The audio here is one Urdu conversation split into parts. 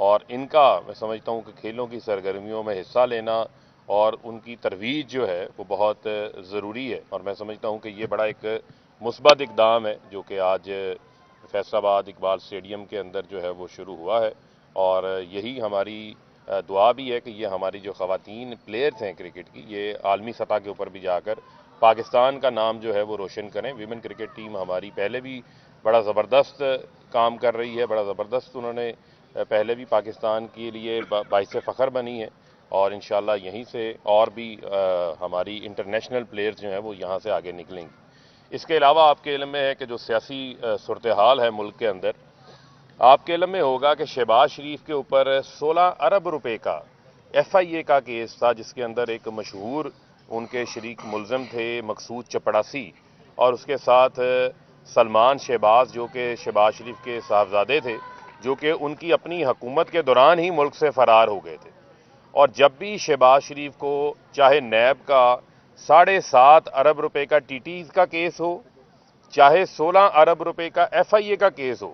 اور ان کا میں سمجھتا ہوں کہ کھیلوں کی سرگرمیوں میں حصہ لینا اور ان کی ترویج جو ہے وہ بہت ضروری ہے، اور میں سمجھتا ہوں کہ یہ بڑا ایک مثبت اقدام ہے جو کہ آج فیصل آباد اقبال اسٹیڈیم کے اندر جو ہے وہ شروع ہوا ہے، اور یہی ہماری دعا بھی ہے کہ یہ ہماری جو خواتین پلیئرز ہیں کرکٹ کی، یہ عالمی سطح کے اوپر بھی جا کر پاکستان کا نام جو ہے وہ روشن کریں۔ ویمن کرکٹ ٹیم ہماری پہلے بھی بڑا زبردست کام کر رہی ہے، بڑا زبردست انہوں نے پہلے بھی پاکستان کے لیے باعث فخر بنی ہے، اور انشاءاللہ یہیں سے اور بھی ہماری انٹرنیشنل پلیئرز جو ہیں وہ یہاں سے آگے نکلیں گی۔ اس کے علاوہ آپ کے علم میں ہے کہ جو سیاسی صورتحال ہے ملک کے اندر، آپ کے علم میں ہوگا کہ شہباز شریف کے اوپر 16 ارب روپے کا ایف آئی اے کا کیس تھا، جس کے اندر ایک مشہور ان کے شریک ملزم تھے مقصود چپڑاسی، اور اس کے ساتھ سلمان شہباز جو کہ شہباز شریف کے صاحبزادے تھے، جو کہ ان کی اپنی حکومت کے دوران ہی ملک سے فرار ہو گئے تھے۔ اور جب بھی شہباز شریف کو چاہے نیب کا 7.5 ارب روپے کا ٹی ٹیز کا کیس ہو، چاہے 16 ارب روپے کا ایف آئی اے کا کیس ہو،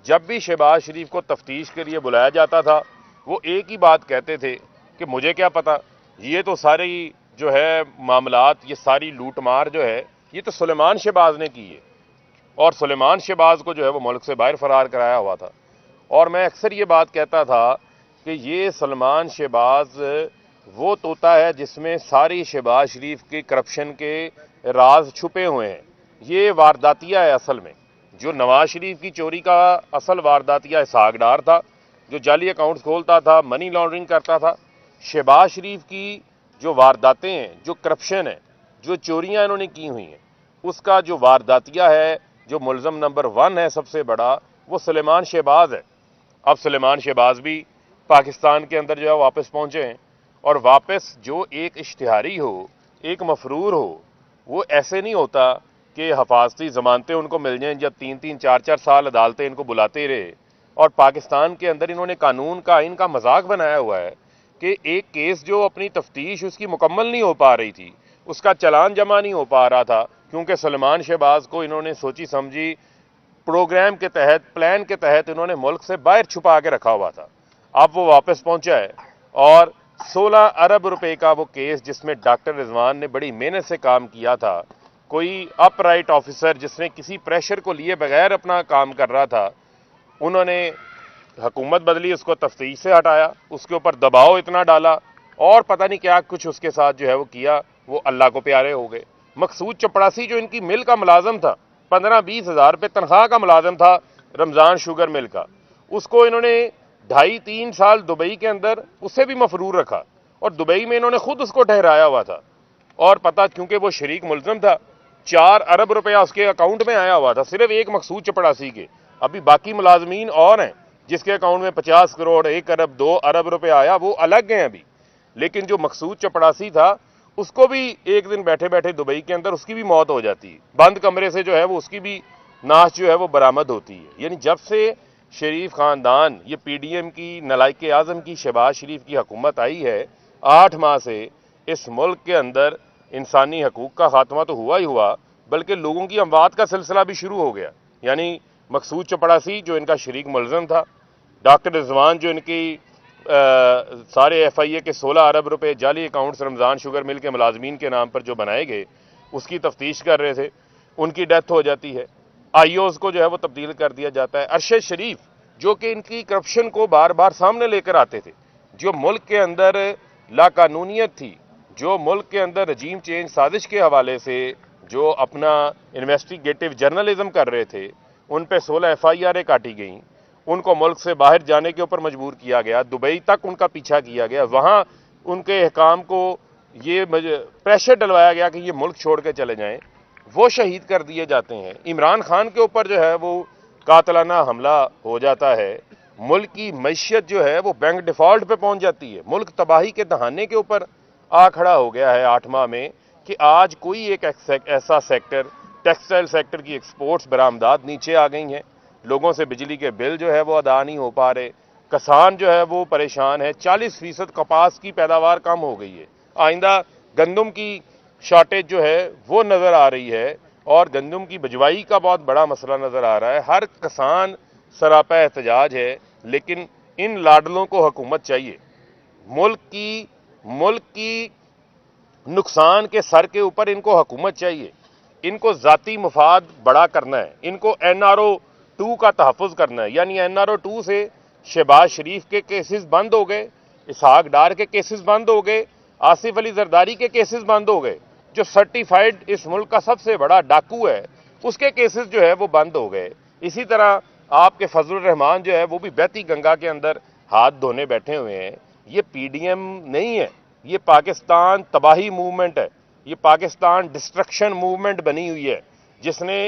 جب بھی شہباز شریف کو تفتیش کے لیے بلایا جاتا تھا وہ ایک ہی بات کہتے تھے کہ مجھے کیا پتا، یہ تو ساری جو ہے معاملات، یہ ساری لوٹ مار جو ہے یہ تو سلیمان شہباز نے کی ہے، اور سلیمان شہباز کو جو ہے وہ ملک سے باہر فرار کرایا ہوا تھا۔ اور میں اکثر یہ بات کہتا تھا کہ یہ سلمان شہباز وہ طوطا ہے جس میں ساری شہباز شریف کی کرپشن کے راز چھپے ہوئے ہیں، یہ وارداتیہ ہے اصل میں۔ جو نواز شریف کی چوری کا اصل وارداتیہ اسحاق ڈار تھا، جو جعلی اکاؤنٹس کھولتا تھا، منی لانڈرنگ کرتا تھا، شہباز شریف کی جو وارداتیں ہیں، جو کرپشن ہے، جو چوریاں انہوں نے کی ہوئی ہیں، اس کا جو وارداتیہ ہے، جو ملزم نمبر 1 ہے سب سے بڑا، وہ سلیمان شہباز ہے۔ اب سلیمان شہباز بھی پاکستان کے اندر جو ہے واپس پہنچے ہیں، اور واپس جو ایک اشتہاری ہو، ایک مفرور ہو، وہ ایسے نہیں ہوتا کہ حفاظتی ضمانتیں ان کو مل جائیں جب 3 4 سال عدالتیں ان کو بلاتے رہے۔ اور پاکستان کے اندر انہوں نے قانون کا آئین کا مذاق بنایا ہوا ہے کہ ایک کیس جو اپنی تفتیش اس کی مکمل نہیں ہو پا رہی تھی، اس کا چلان جمع نہیں ہو پا رہا تھا، کیونکہ سلمان شہباز کو انہوں نے سوچی سمجھی پروگرام کے تحت، پلان کے تحت انہوں نے ملک سے باہر چھپا کے رکھا ہوا تھا۔ اب وہ واپس پہنچا ہے، اور 16 ارب روپے کا وہ کیس جس میں ڈاکٹر رضوان نے بڑی محنت سے کام کیا تھا، کوئی اپ رائٹ آفیسر جس نے کسی پریشر کو لیے بغیر اپنا کام کر رہا تھا، انہوں نے حکومت بدلی، اس کو تفتیش سے ہٹایا، اس کے اوپر دباؤ اتنا ڈالا، اور پتہ نہیں کیا کچھ اس کے ساتھ جو ہے وہ کیا، وہ اللہ کو پیارے ہو گئے۔ مقصود چپڑاسی جو ان کی مل کا ملازم تھا، 15-20 ہزار روپے تنخواہ کا ملازم تھا رمضان شوگر مل کا، اس کو انہوں نے 2.5-3 سال دبئی کے اندر اس سے بھی مفرور رکھا، اور دبئی میں انہوں نے خود اس کو ٹھہرایا ہوا تھا، اور پتہ کیونکہ وہ شریک ملزم تھا، 4 ارب روپیہ اس کے اکاؤنٹ میں آیا ہوا تھا، صرف ایک مقصود چپڑاسی کے۔ ابھی باقی ملازمین اور ہیں جس کے اکاؤنٹ میں 50 کروڑ، 1 ارب، 2 ارب روپے آیا، وہ الگ ہیں ابھی، لیکن جو مقصود چپڑاسی تھا اس کو بھی ایک دن بیٹھے بیٹھے دبئی کے اندر اس کی بھی موت ہو جاتی ہے، بند کمرے سے جو ہے وہ اس کی بھی ناش جو ہے وہ برآمد ہوتی ہے۔ یعنی جب سے شریف خاندان، یہ پی ڈی ایم کی نلائق اعظم کی شہباز شریف کی حکومت آئی ہے، 8 ماہ سے اس ملک کے اندر انسانی حقوق کا خاتمہ تو ہوا ہی ہوا، بلکہ لوگوں کی اموات کا سلسلہ بھی شروع ہو گیا۔ یعنی مقصود چپڑاسی جو ان کا شریک ملزم تھا، ڈاکٹر رضوان جو ان کی سارے ایف آئی اے کے 16 ارب روپے جعلی اکاؤنٹس رمضان شوگر مل کے ملازمین کے نام پر جو بنائے گئے، اس کی تفتیش کر رہے تھے، ان کی ڈیتھ ہو جاتی ہے، آئی اوز کو جو ہے وہ تبدیل کر دیا جاتا ہے۔ ارشد شریف جو کہ ان کی کرپشن کو بار بار سامنے لے کر آتے تھے، جو ملک کے اندر لاقانونیت تھی، جو ملک کے اندر رجیم چینج سازش کے حوالے سے جو اپنا انویسٹیگیٹو جرنلزم کر رہے تھے، ان پہ 16 ایف آئی آریں کاٹی گئیں، ان کو ملک سے باہر جانے کے اوپر مجبور کیا گیا، دبئی تک ان کا پیچھا کیا گیا، وہاں ان کے حکام کو یہ پریشر ڈلوایا گیا کہ یہ ملک چھوڑ کے چلے جائیں، وہ شہید کر دیے جاتے ہیں۔ عمران خان کے اوپر جو ہے وہ قاتلانہ حملہ ہو جاتا ہے، ملک کی معیشت جو ہے وہ بینک ڈیفالٹ پہ پہنچ جاتی ہے، ملک تباہی کے دہانے کے اوپر آ کھڑا ہو گیا ہے 8 ماہ میں، کہ آج کوئی ایک ایسا سیکٹر، ٹیکسٹائل سیکٹر کی ایکسپورٹس برآمدات نیچے آ گئی ہیں، لوگوں سے بجلی کے بل جو ہے وہ ادا نہیں ہو پا رہے، کسان جو ہے وہ پریشان ہے، 40% کپاس کی پیداوار کم ہو گئی ہے، آئندہ گندم کی شارٹیج جو ہے وہ نظر آ رہی ہے، اور گندم کی بجوائی کا بہت بڑا مسئلہ نظر آ رہا ہے، ہر کسان سراپا احتجاج ہے، لیکن ان لاڈلوں کو حکومت چاہیے. ملک کی نقصان کے سر کے اوپر ان کو حکومت چاہیے. ان کو ذاتی مفاد بڑا کرنا ہے. ان کو NRO-2 کا تحفظ کرنا ہے. یعنی NRO-2 سے شہباز شریف کے کیسز بند ہو گئے, اسحاق ڈار کے کیسز بند ہو گئے, آصف علی زرداری کے کیسز بند ہو گئے. جو سرٹیفائیڈ اس ملک کا سب سے بڑا ڈاکو ہے اس کے کیسز جو ہے وہ بند ہو گئے. اسی طرح آپ کے فضل الرحمان جو ہے وہ بھی بہتی گنگا کے اندر ہاتھ دھونے بیٹھے ہوئے ہیں. یہ PDM نہیں ہے, یہ پاکستان تباہی موومنٹ ہے. یہ پاکستان ڈسٹرکشن موومنٹ بنی ہوئی ہے جس نے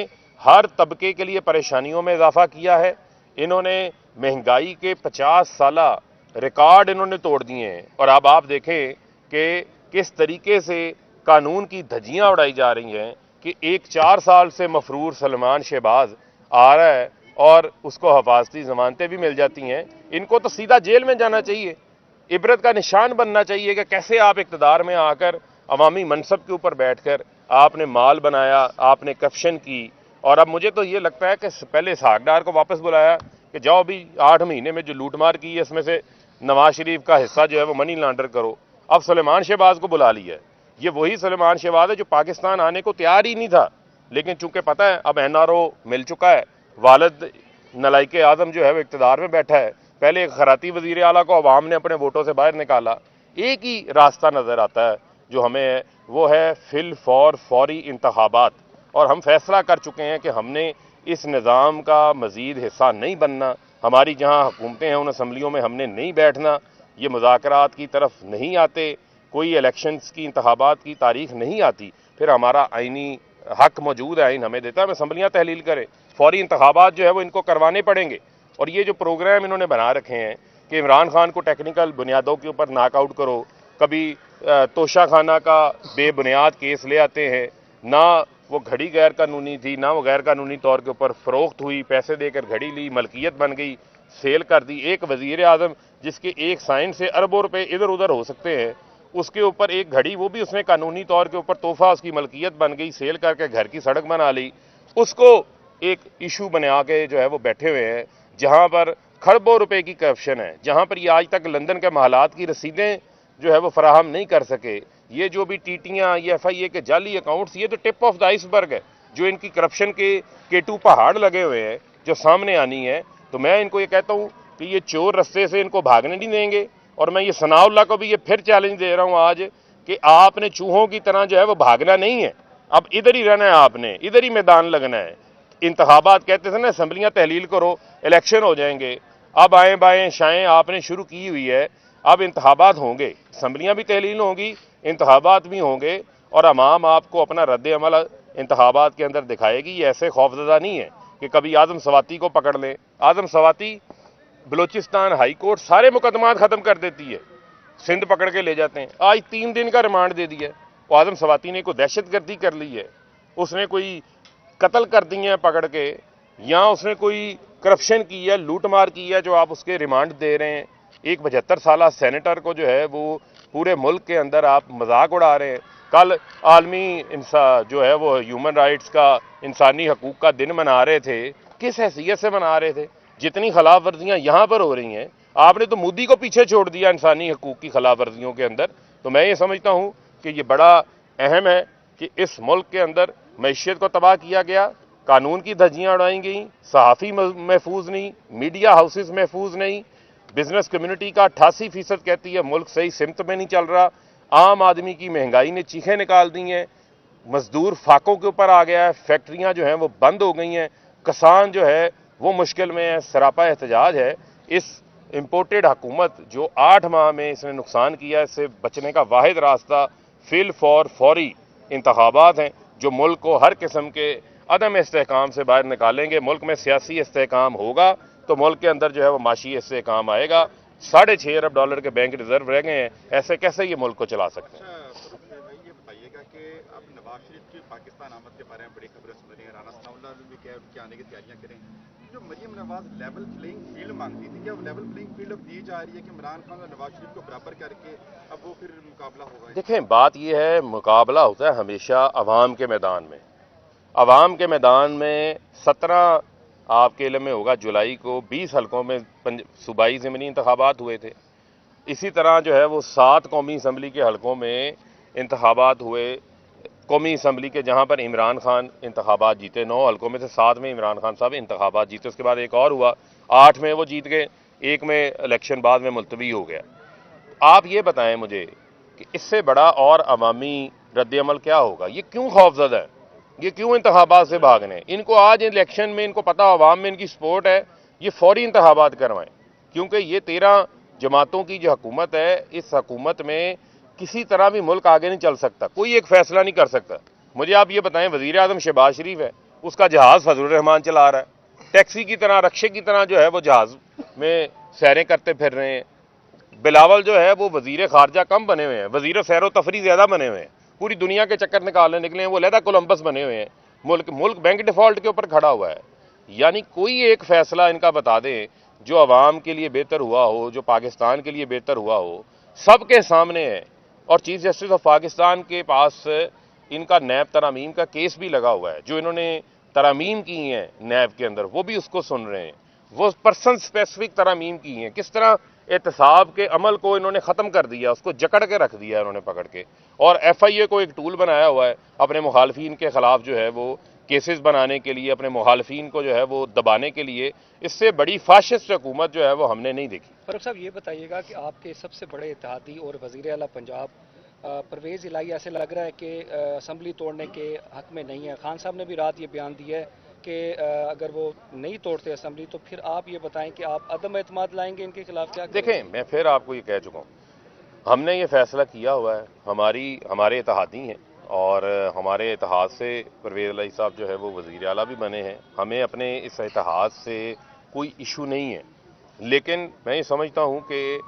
ہر طبقے کے لیے پریشانیوں میں اضافہ کیا ہے. انہوں نے مہنگائی کے 50 سالہ ریکارڈ انہوں نے توڑ دیے ہیں. اور اب آپ دیکھیں کہ کس طریقے سے قانون کی دھجیاں اڑائی جا رہی ہیں کہ ایک 4 سال سے مفرور سلمان شہباز آ رہا ہے اور اس کو حفاظتی ضمانتیں بھی مل جاتی ہیں. ان کو تو سیدھا جیل میں جانا چاہیے. عبرت کا نشان بننا چاہیے کہ کیسے آپ اقتدار میں آ کر عوامی منصب کے اوپر بیٹھ کر آپ نے مال بنایا, آپ نے کرپشن کی. اور اب مجھے تو یہ لگتا ہے کہ پہلے اسحاق ڈار کو واپس بلایا کہ جاؤ بھی 8 مہینے میں جو لوٹ مار کی ہے اس میں سے نواز شریف کا حصہ جو ہے وہ منی لانڈر کرو. اب سلیمان شہباز کو بلا لیا ہے. یہ وہی سلیمان شہباز ہے جو پاکستان آنے کو تیار ہی نہیں تھا, لیکن چونکہ پتہ ہے اب NRO مل چکا ہے, والد نلائق اعظم جو ہے وہ اقتدار میں بیٹھا ہے. پہلے ایک خراتی وزیر اعلیٰ کو عوام نے اپنے ووٹوں سے باہر نکالا. ایک ہی راستہ نظر آتا ہے جو ہمیں ہے, وہ ہے فوری انتخابات. اور ہم فیصلہ کر چکے ہیں کہ ہم نے اس نظام کا مزید حصہ نہیں بننا. ہماری جہاں حکومتیں ہیں ان اسمبلیوں میں ہم نے نہیں بیٹھنا. یہ مذاکرات کی طرف نہیں آتے, کوئی الیکشنز کی انتخابات کی تاریخ نہیں آتی. پھر ہمارا آئینی حق موجود ہے, آئین ہمیں دیتا ہے ہم اسمبلیاں تحلیل کریں. فوری انتخابات جو ہے وہ ان کو کروانے پڑیں گے. اور یہ جو پروگرام انہوں نے بنا رکھے ہیں کہ عمران خان کو ٹیکنیکل بنیادوں کے اوپر ناک آؤٹ کرو, کبھی توشہ خانہ کا بے بنیاد کیس لے آتے ہیں, نہ وہ گھڑی غیر قانونی تھی, نہ وہ غیر قانونی طور کے اوپر فروخت ہوئی, پیسے دے کر گھڑی لی, ملکیت بن گئی, سیل کر دی. ایک وزیر اعظم جس کے ایک سائن سے اربوں روپے ادھر ادھر ہو سکتے ہیں, اس کے اوپر ایک گھڑی وہ بھی اس نے قانونی طور کے اوپر تحفہ, اس کی ملکیت بن گئی, سیل کر کے گھر کی سڑک بنا لی. اس کو ایک ایشو بنا کے جو ہے وہ بیٹھے ہوئے ہیں جہاں پر کھربوں روپے کی کرپشن ہے, جہاں پر یہ آج تک لندن کے محلات کی رسیدیں جو ہے وہ فراہم نہیں کر سکے. یہ جو بھی ٹیٹیاں, یہ FIA کے جعلی اکاؤنٹس, یہ تو ٹپ آف دا آئس برگ ہے جو ان کی کرپشن کے K2 پہاڑ لگے ہوئے ہیں جو سامنے آنی ہے. تو میں ان کو یہ کہتا ہوں کہ یہ چور رستے سے ان کو بھاگنے نہیں دیں گے. اور میں یہ ثناء اللہ کو بھی یہ پھر چیلنج دے رہا ہوں آج کہ آپ نے چوہوں کی طرح جو ہے وہ بھاگنا نہیں ہے, اب ادھر ہی رہنا ہے, آپ نے ادھر ہی میدان لگنا ہے. انتخابات کہتے تھے نا اسمبلیاں تحلیل کرو, الیکشن ہو جائیں گے. اب آئیں بائیں شائیں آپ نے شروع کی ہوئی ہے, اب انتخابات ہوں گے, اسمبلیاں بھی تحلیل ہوں گی, انتخابات بھی ہوں گے, اور عوام آپ کو اپنا رد عمل انتخابات کے اندر دکھائے گی. یہ ایسے خوفزدہ نہیں ہے کہ کبھی اعظم سواتی کو پکڑ لیں. اعظم سواتی بلوچستان ہائی کورٹ سارے مقدمات ختم کر دیتی ہے, سندھ پکڑ کے لے جاتے ہیں. آج 3 دن کا ریمانڈ دے دیا ہے. وہ اعظم سواتی نے کوئی دہشت گردی کر لی ہے, اس نے کوئی قتل کر دی ہیں پکڑ کے, یا اس نے کوئی کرپشن کی ہے, لوٹ مار کی ہے, جو آپ اس کے ریمانڈ دے رہے ہیں. ایک 75 سالہ سینیٹر کو جو ہے وہ پورے ملک کے اندر آپ مذاق اڑا رہے ہیں. کل عالمی جو ہے وہ ہیومن رائٹس کا, انسانی حقوق کا دن منا رہے تھے. کس حیثیت سے منا رہے تھے؟ جتنی خلاف ورزیاں یہاں پر ہو رہی ہیں, آپ نے تو مودی کو پیچھے چھوڑ دیا انسانی حقوق کی خلاف ورزیوں کے اندر. تو میں یہ سمجھتا ہوں کہ یہ بڑا اہم ہے کہ اس ملک کے اندر معیشت کو تباہ کیا گیا, قانون کی دھجیاں اڑائی گئیں, صحافی محفوظ نہیں, میڈیا ہاؤسز محفوظ نہیں, بزنس کمیونٹی کا 88% کہتی ہے ملک صحیح سمت میں نہیں چل رہا. عام آدمی کی مہنگائی نے چیخیں نکال دی ہیں, مزدور فاقوں کے اوپر آ گیا ہے, فیکٹریاں جو ہیں وہ بند ہو گئی ہیں, کسان جو ہے وہ مشکل میں ہے, سراپا احتجاج ہے. اس امپورٹڈ حکومت جو 8 ماہ میں اس نے نقصان کیا, اس سے بچنے کا واحد راستہ فوری انتخابات ہیں جو ملک کو ہر قسم کے عدم استحکام سے باہر نکالیں گے. ملک میں سیاسی استحکام ہوگا تو ملک کے اندر جو ہے وہ معاشی استحکام آئے گا. $6.5 ارب کے بینک ریزرو رہ گئے ہیں, ایسے کیسے یہ ملک کو چلا سکتے ہیں؟ یہ بتائیے گا کہ اب نواز شریف کی پاکستان آمد کے بارے میں بڑی خبریں سن رہی ہیں, رانا ثناء اللہ نے بھی کیا ان کے آنے کی تیاریاں کریں. جو Maryam Nawaz level playing field مانگتی تھی, کیا وہ لیول پلینگ فیلڈ اب دی جا رہی ہے کہ عمران خان اور نواز شریف کو برابر کر کے اب وہ پھر مقابلہ ہوگا؟ دیکھیں, بات یہ ہے, مقابلہ ہوتا ہے ہمیشہ عوام کے میدان میں. عوام کے میدان میں 17 آپ کے علم میں ہوگا جولائی کو 20 حلقوں میں صوبائی ضمنی انتخابات ہوئے تھے. اسی طرح جو ہے وہ 7 قومی اسمبلی کے حلقوں میں انتخابات ہوئے قومی اسمبلی کے, جہاں پر عمران خان انتخابات جیتے. 9 حلقوں میں سے 7 میں عمران خان صاحب انتخابات جیتے. اس کے بعد ایک اور ہوا, 8 میں وہ جیت گئے, ایک میں الیکشن بعد میں ملتوی ہو گیا. آپ یہ بتائیں مجھے کہ اس سے بڑا اور عوامی رد عمل کیا ہوگا؟ یہ کیوں خوفزدہ ہیں؟ یہ کیوں انتخابات سے بھاگنے؟ ان کو آج الیکشن میں ان کو پتا عوام میں ان کی سپورٹ ہے, یہ فوری انتخابات کروائیں, کیونکہ یہ 13 جماعتوں کی جو حکومت ہے, اس حکومت میں کسی طرح بھی ملک آگے نہیں چل سکتا, کوئی ایک فیصلہ نہیں کر سکتا. مجھے آپ یہ بتائیں, وزیر اعظم شہباز شریف ہے, اس کا جہاز فضل الرحمان چلا رہا ہے, ٹیکسی کی طرح, رکشے کی طرح جو ہے وہ جہاز میں سیریں کرتے پھر رہے ہیں. بلاول جو ہے وہ وزیر خارجہ کم بنے ہوئے ہیں, وزیر سیر و تفریح زیادہ بنے ہوئے ہیں, پوری دنیا کے چکر نکالنے نکلے ہیں, وہ علیحدہ کولمبس بنے ہوئے ہیں. ملک بینک ڈیفالٹ کے اوپر کھڑا ہوا ہے. یعنی کوئی ایک فیصلہ ان کا بتا دیں جو عوام کے لیے بہتر ہوا ہو, جو پاکستان کے لیے بہتر ہوا ہو, سب کے سامنے ہے. اور چیف جسٹس آف پاکستان کے پاس ان کا نیب ترامیم کا کیس بھی لگا ہوا ہے, جو انہوں نے ترامیم کی ہیں نیب کے اندر, وہ بھی اس کو سن رہے ہیں. وہ پرسن سپیسیفک ترامیم کی ہیں, کس طرح احتساب کے عمل کو انہوں نے ختم کر دیا, اس کو جکڑ کے رکھ دیا انہوں نے پکڑ کے, اور ایف آئی اے کو ایک ٹول بنایا ہوا ہے اپنے مخالفین کے خلاف جو ہے وہ کیسز بنانے کے لیے, اپنے مخالفین کو جو ہے وہ دبانے کے لیے. اس سے بڑی فاشسٹ حکومت جو ہے وہ ہم نے نہیں دیکھی. فاروق صاحب یہ بتائیے گا کہ آپ کے سب سے بڑے اتحادی اور وزیر اعلیٰ پنجاب پرویز الہی ایسے لگ رہا ہے کہ اسمبلی توڑنے کے حق میں نہیں ہے. خان صاحب نے بھی رات یہ بیان دیا ہے کہ اگر وہ نہیں توڑتے اسمبلی تو پھر آپ یہ بتائیں کہ آپ عدم اعتماد لائیں گے ان کے خلاف. کیا دیکھیں, میں پھر آپ کو یہ کہہ چکا ہوں, ہم نے یہ فیصلہ کیا ہوا ہے, ہمارے اتحادی ہیں, اور ہمارے اتحاد سے پرویز الہی صاحب جو ہے وہ وزیر اعلیٰ بھی بنے ہیں. ہمیں اپنے اس اتحاد سے کوئی ایشو نہیں ہے, لیکن میں یہ سمجھتا ہوں کہ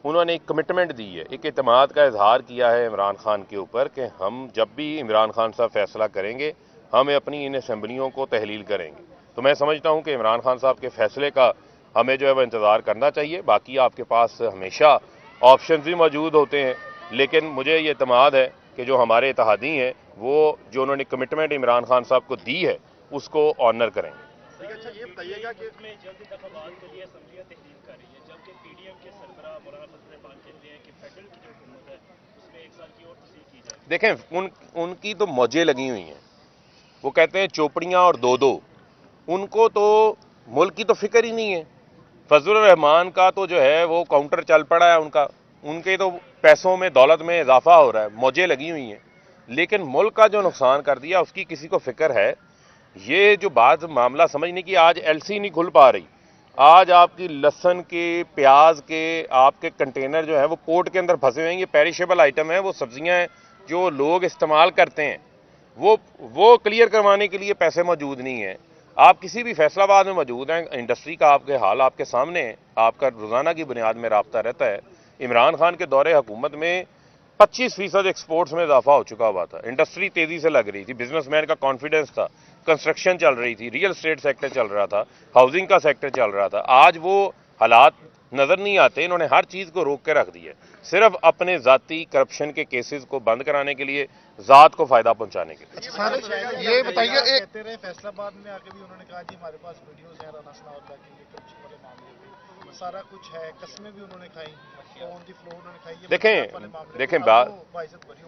انہوں نے ایک کمٹمنٹ دی ہے, ایک اعتماد کا اظہار کیا ہے عمران خان کے اوپر کہ ہم جب بھی عمران خان صاحب فیصلہ کریں گے ہم اپنی ان اسمبلیوں کو تحلیل کریں گے. تو میں سمجھتا ہوں کہ عمران خان صاحب کے فیصلے کا ہمیں جو ہے وہ انتظار کرنا چاہیے. باقی آپ کے پاس ہمیشہ آپشنز بھی موجود ہوتے ہیں, لیکن مجھے یہ اعتماد ہے کہ جو ہمارے اتحادی ہیں وہ جو انہوں نے کمٹمنٹ عمران خان صاحب کو دی ہے اس کو آنر کریں گے. اچھا یہ بتائیے گا کہ میں جلد انتخابات کے لیے اسمبلیاں تحلیل کر رہی ہے, جبکہ پی ڈی ایم کے سربراہ مولانا فضل الرحمان کہتے ہیں کہ فیڈرل کی جو حکومت ہے اس میں 1 سال کی اور توسیع کی جائے. دیکھیں, ان کی تو موجیں لگی ہوئی ہیں, وہ کہتے ہیں چوپڑیاں اور دو, ان کو تو ملک کی تو فکر ہی نہیں ہے. فضل الرحمان کا تو جو ہے وہ کاؤنٹر چل پڑا ہے, ان کے تو پیسوں میں دولت میں اضافہ ہو رہا ہے, موجیں لگی ہوئی ہیں, لیکن ملک کا جو نقصان کر دیا اس کی کسی کو فکر ہے؟ یہ جو بات معاملہ سمجھنے کی, آج ایل سی نہیں کھل پا رہی, آج آپ کی لہسن کے, پیاز کے, آپ کے کنٹینر جو ہیں وہ پورٹ کے اندر پھنسے ہوئے ہیں. یہ پیریشیبل آئٹم ہیں, وہ سبزیاں ہیں جو لوگ استعمال کرتے ہیں, وہ کلیئر کروانے کے لیے پیسے موجود نہیں ہیں. آپ کسی بھی فیصلہ آباد میں موجود ہیں, انڈسٹری کا آپ کے حال آپ کے سامنے ہے, آپ کا روزانہ کی بنیاد میں رابطہ رہتا ہے. عمران خان کے دور حکومت میں 25% ایکسپورٹس میں اضافہ ہو چکا ہوا تھا, انڈسٹری تیزی سے لگ رہی تھی, بزنس مین کا کانفیڈنس تھا, کنسٹرکشن چل رہی تھی, ریئل اسٹیٹ سیکٹر چل رہا تھا, ہاؤسنگ کا سیکٹر چل رہا تھا. آج وہ حالات نظر نہیں آتے, انہوں نے ہر چیز کو روک کے رکھ دیا صرف اپنے ذاتی کرپشن کے کیسز کو بند کرانے کے لیے, ذات کو فائدہ پہنچانے کے لیے. یہ بتائیے, کہتے رہے فیصلہ آباد میں آ کے بھی انہوں نے کہا جی ہمارے پاس ویڈیوز ہیں رانا ثناء اللہ کے یہ کرپشن والے معاملے میں سارا کچھ ہے, قسمیں بھی انہوں نے کھائی, آن دی فلور انہوں نے کھائی.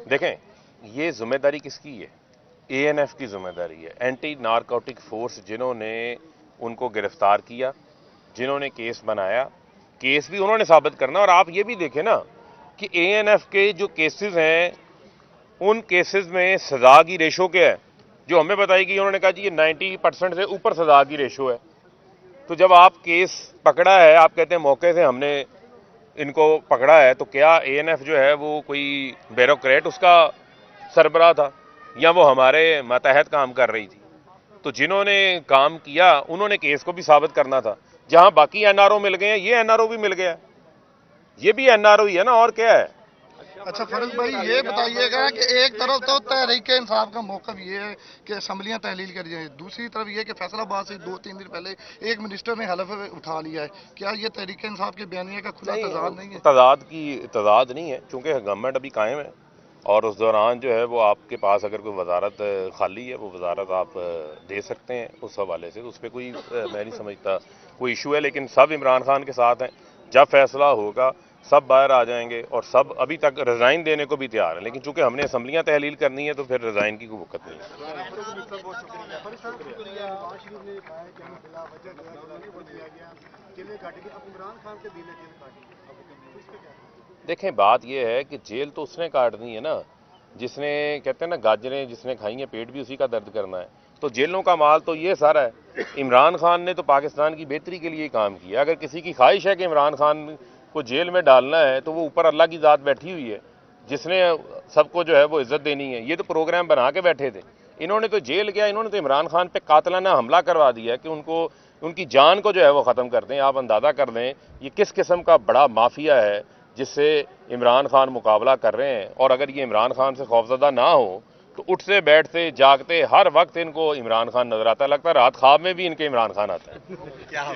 دیکھیں یہ ذمہ داری کس کی ہے؟ اے این ایف کی ذمہ داری ہے, اینٹی نارکوٹک فورس, جنہوں نے ان کو گرفتار کیا, جنہوں نے کیس بنایا, کیس بھی انہوں نے ثابت کرنا. اور آپ یہ بھی دیکھیں نا کہ اے این ایف کے جو کیسز ہیں ان کیسز میں سزا کی ریشو کیا ہے, جو ہمیں بتائی گئی, انہوں نے کہا جی یہ 90% سے اوپر سزا کی ریشو ہے. تو جب آپ کیس پکڑا ہے, آپ کہتے ہیں موقع سے ہم نے ان کو پکڑا ہے, تو کیا اے این ایف جو ہے وہ کوئی بیوروکریٹ اس کا سربراہ تھا, یا وہ ہمارے ماتحت کام کر رہی تھی؟ تو جنہوں نے کام کیا انہوں نے کیس کو بھی ثابت کرنا تھا. جہاں باقی این آر او مل گئے ہیں, یہ این آر او بھی مل گیا, یہ بھی این آر او ہی ہے نا, اور کیا ہے؟ اچھا فیروز بھائی یہ بتائیے گا کہ ایک طرف تو تحریک انصاف کا موقف یہ ہے کہ اسمبلیاں تحلیل کری جائیں, دوسری طرف یہ کہ فیصلہ آباد سے 2-3 دن پہلے ایک منسٹر نے حلف اٹھا لیا ہے. کیا یہ تحریک انصاف کے بیانیے کا کھلا تضاد نہیں ہے؟ تضاد نہیں ہے, چونکہ گورنمنٹ ابھی قائم ہے اور اس دوران جو ہے وہ آپ کے پاس اگر کوئی وزارت خالی ہے وہ وزارت آپ دے سکتے ہیں اس حوالے سے، اس پہ کوئی میں نہیں سمجھتا کوئی ایشو ہے، لیکن سب عمران خان کے ساتھ ہیں. جب فیصلہ ہوگا سب باہر آ جائیں گے، اور سب ابھی تک ریزائن دینے کو بھی تیار ہیں، لیکن چونکہ ہم نے اسمبلیاں تحلیل کرنی ہے تو پھر ریزائن کی کوئی وقت نہیں دیکھیں بات یہ ہے کہ جیل تو اس نے کاٹنی ہے نا جس نے کہتے ہیں نا گاجریں جس نے کھائی ہیں پیٹ بھی اسی کا درد کرنا ہے. تو جیلوں کا مال تو یہ سارا ہے. عمران خان نے تو پاکستان کی بہتری کے لیے کام کیا. اگر کسی کی خواہش ہے کہ عمران خان کو جیل میں ڈالنا ہے تو وہ اوپر اللہ کی ذات بیٹھی ہوئی ہے جس نے سب کو جو ہے وہ عزت دینی ہے. یہ تو پروگرام بنا کے بیٹھے تھے. انہوں نے تو جیل کیا، انہوں نے تو عمران خان پہ قاتلانہ حملہ کروا دیا ہے کہ ان کی جان کو جو ہے وہ ختم کر دیں. آپ اندازہ کر لیں یہ کس قسم کا بڑا مافیا ہے جس سے عمران خان مقابلہ کر رہے ہیں. اور اگر یہ عمران خان سے خوفزدہ نہ ہو تو اٹھتے بیٹھتے جاگتے ہر وقت ان کو عمران خان نظر آتا ہے. لگتا ہے رات خواب میں بھی ان کے عمران خان آتا ہے. کیا